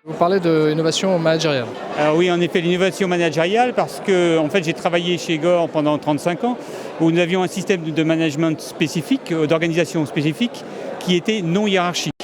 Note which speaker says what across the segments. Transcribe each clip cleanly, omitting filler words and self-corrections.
Speaker 1: Vous parlez d'innovation managériale.
Speaker 2: Alors oui, en effet, l'innovation managériale, parce que en fait, j'ai travaillé chez Gore pendant 35 ans, où nous avions un système de management spécifique, d'organisation spécifique, qui était non hiérarchique.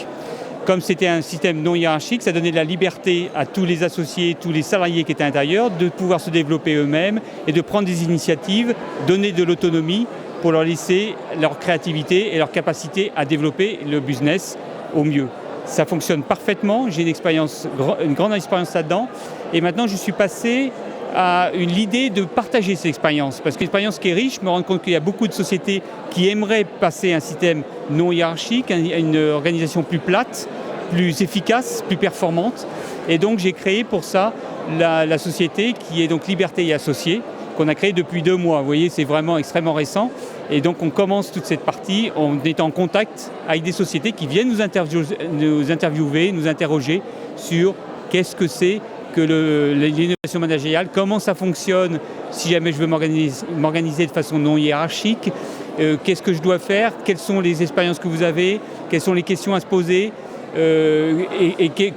Speaker 2: Comme c'était un système non hiérarchique, ça donnait de la liberté à tous les associés, tous les salariés qui étaient à l'intérieur, de pouvoir se développer eux-mêmes et de prendre des initiatives, donner de l'autonomie pour leur laisser leur créativité et leur capacité à développer le business au mieux. Ça fonctionne parfaitement, j'ai une grande expérience là-dedans, et maintenant je suis passé à l'idée de partager cette expérience, parce que l'expérience qui est riche, je me rends compte qu'il y a beaucoup de sociétés qui aimeraient passer à un système non hiérarchique, à une organisation plus plate, plus efficace, plus performante, et donc j'ai créé pour ça la société qui est donc Liberté et Associés, qu'on a créée depuis 2 mois. Vous voyez, c'est vraiment extrêmement récent. Et donc on commence toute cette partie, on est en contact avec des sociétés qui viennent nous interviewer, nous interroger sur qu'est-ce que c'est que l'innovation managériale, comment ça fonctionne si jamais je veux m'organiser de façon non hiérarchique, qu'est-ce que je dois faire, quelles sont les expériences que vous avez, quelles sont les questions à se poser,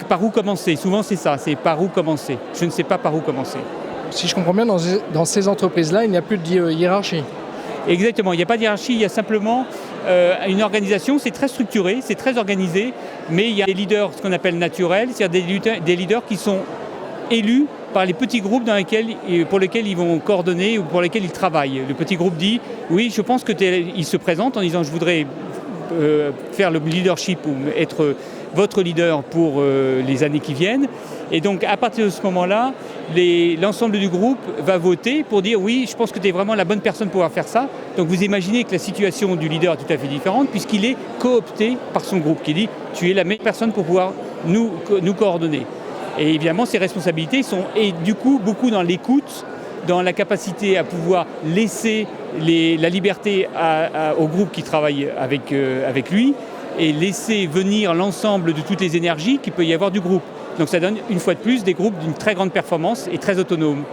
Speaker 2: par où commencer. Souvent c'est ça, c'est par où commencer. Je ne sais pas par où commencer.
Speaker 1: Si je comprends bien, dans ces entreprises-là, il n'y a plus de hiérarchie.
Speaker 2: Exactement, il n'y a pas de hiérarchie, il y a simplement une organisation, c'est très structuré, c'est très organisé, mais il y a des leaders, ce qu'on appelle naturels, c'est-à-dire des leaders qui sont élus par les petits groupes pour lesquels ils vont coordonner ou pour lesquels ils travaillent. Le petit groupe dit, oui, je pense que il se présente en disant, je voudrais faire le leadership ou être votre leader pour les années qui viennent. Et donc, à partir de ce moment-là, l'ensemble du groupe va voter pour dire oui, je pense que tu es vraiment la bonne personne pour pouvoir faire ça. Donc, vous imaginez que la situation du leader est tout à fait différente puisqu'il est coopté par son groupe qui dit tu es la meilleure personne pour pouvoir nous coordonner. Et évidemment, ces responsabilités sont du coup beaucoup dans l'écoute, dans la capacité à pouvoir laisser la liberté au groupe qui travaille avec lui et laisser venir l'ensemble de toutes les énergies qu'il peut y avoir du groupe. Donc ça donne une fois de plus des groupes d'une très grande performance et très autonomes.